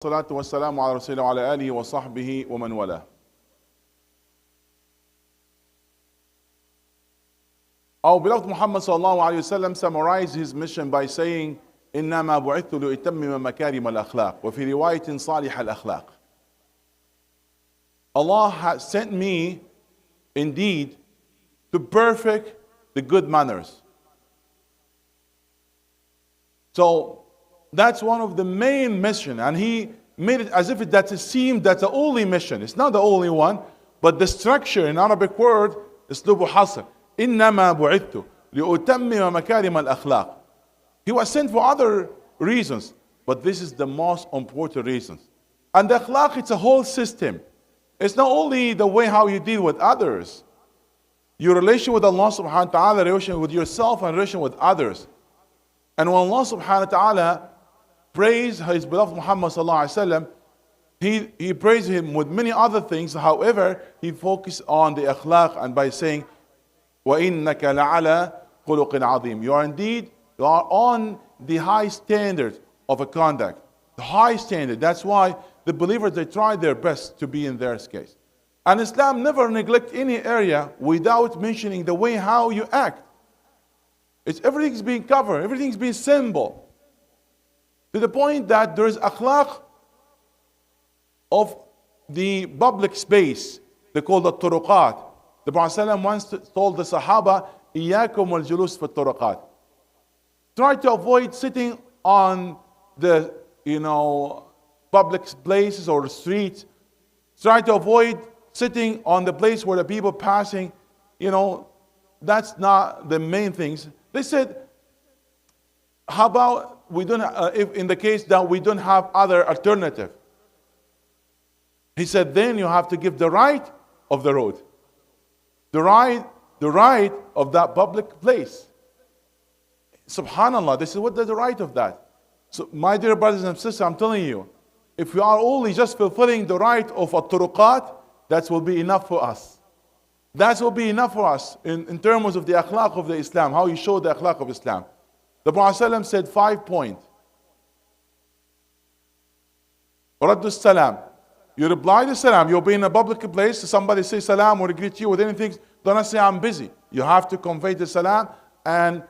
Salatu wassalamu ala rasulillah wa ala alihi wa sahbihi wa man wala. Our beloved Muhammad sallallahu alayhi wa sallam summarized his mission by saying, إِنَّمَا بُعِثْتُ لِأُتَمِّمَ مَكَارِمَ الْأَخْلَاقِ وَفِي رِوَايَةٍ صَالِحَ الْأَخْلَاقِ. Allah has sent me indeed to perfect the good manners. So that's one of the main mission, and he made it as if it seemed that's the only mission. It's not the only one, but the structure in Arabic word is اسلوب حصر. إنما بعثت لأتمم مكارم الأخلاق. He was sent for other reasons, but this is the most important reasons. And the akhlaq, it's a whole system. It's not only the way how you deal with others. Your relation with Allah subhanahu wa ta'ala, relation with yourself, and relation with others. And when Allah subhanahu wa ta'ala praised his beloved Muhammad sallallahu alayhi wa sallam, he praised him with many other things. However, he focused on the akhlaq, and by saying, وَإِنَّكَ لَعَلَى خُلُقٍ عَظِيمٍ. You are on the high standard of a conduct. The high standard. That's why the believers, they try their best to be in their case. And Islam never neglect any area without mentioning the way how you act. Everything's being covered, everything's being symbol. To the point that there is akhlaq of the public space. They call the turuqat. The Prophet ﷺ once told the Sahaba, إِيَّاكُمْ وَالْجُلُوسِ فِي الطُّرُقَاتِ. Try to avoid sitting on the public places or streets. Try to avoid sitting on the place where the people passing. That's not the main things. They said, how about if in the case that we don't have other alternative? He said, then you have to give the right of the road. The right of that public place. Subhanallah, this is what the right of that. So my dear brothers and sisters, I'm telling you, if we are only just fulfilling the right of a turuqat, that will be enough for us. That will be enough for us in terms of the akhlaq of the Islam, how you show the akhlaq of Islam. The Prophet ﷺ said 5 points. Raddu salam. You reply to salam. You'll be in a public place, somebody say salam or greet you with anything. Don't say I'm busy. You have to convey the salam and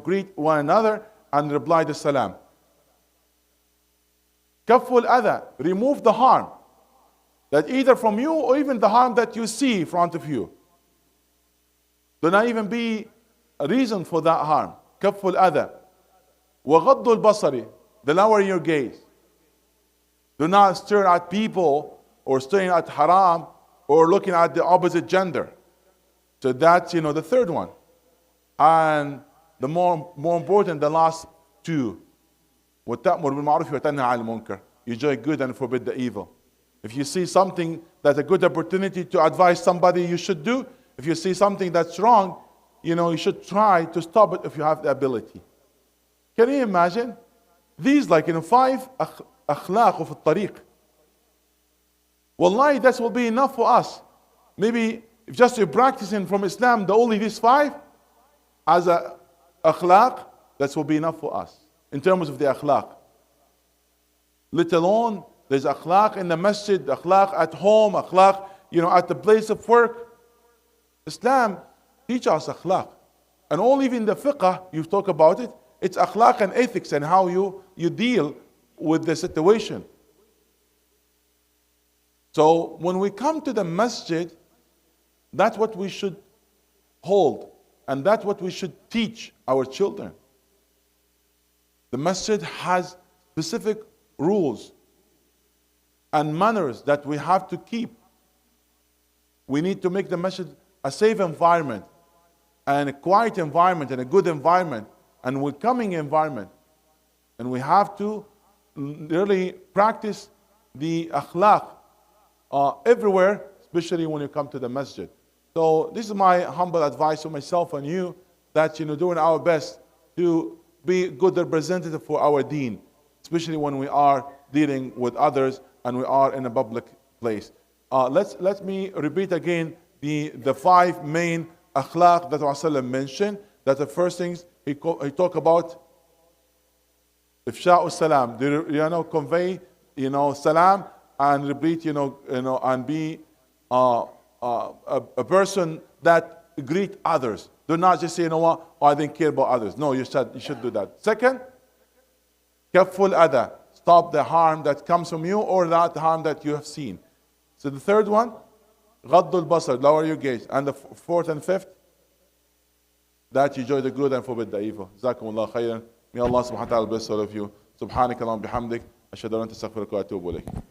greet one another and reply to salam. Kaful adha. Remove the harm. That either from you or even the harm that you see in front of you. Do not even be a reason for that harm. Kaful adha. وَغَضُّ الْبَصَرِ. The lower your gaze. Do not stare at people or staring at haram or looking at the opposite gender. So that's the third one. And the more important, the last two. وَتَأْمُرْ بِالْمَعْرُوفِ وَتَنْهَى عَنِ الْمُنكَرِ. You enjoy good and forbid the evil. If you see something that's a good opportunity to advise somebody you should do, if you see something that's wrong, you should try to stop it if you have the ability. Can you imagine? These 5 akhlaq of al-tariq. Wallahi, that will be enough for us. Maybe if just you're practicing from Islam, only these 5 as a akhlaq, that will be enough for us in terms of the akhlaq. Let alone there's akhlaq in the masjid, akhlaq at home, akhlaq at the place of work. Islam teaches us akhlaq. And only in the fiqh you talk about it, it's akhlaq and ethics and how you deal with the situation. So when we come to the masjid, that's what we should hold, and that's what we should teach our children. The masjid has specific rules and manners that we have to keep. We need to make the masjid a safe environment and a quiet environment and a good environment and welcoming environment. And we have to really practice the akhlaq everywhere, especially when you come to the masjid. So this is my humble advice to myself and you, that doing our best to be a good representative for our deen, especially when we are dealing with others and we are in a public place. Let me repeat again the 5 main akhlaq that Rasulullah mentioned. That the first things he talked about Ifsha'u salam, convey salam, and repeat, and be a person that greet others. Do not just say, you know what, oh, I didn't care about others. No, you should do that. Second, kaful adha. Stop the harm that comes from you or that harm that you have seen. So the third one, ghaddul basar, lower your gaze. And the fourth and fifth, that you enjoy the good and forbid the evil. Jazakumullah khairan. May Allah subhanahu wa ta'ala bless all of you. Subhanaka Allahumma bihamdik. Ashhadu an la ilaha illa anta astaghfiruka wa atubu ilayk.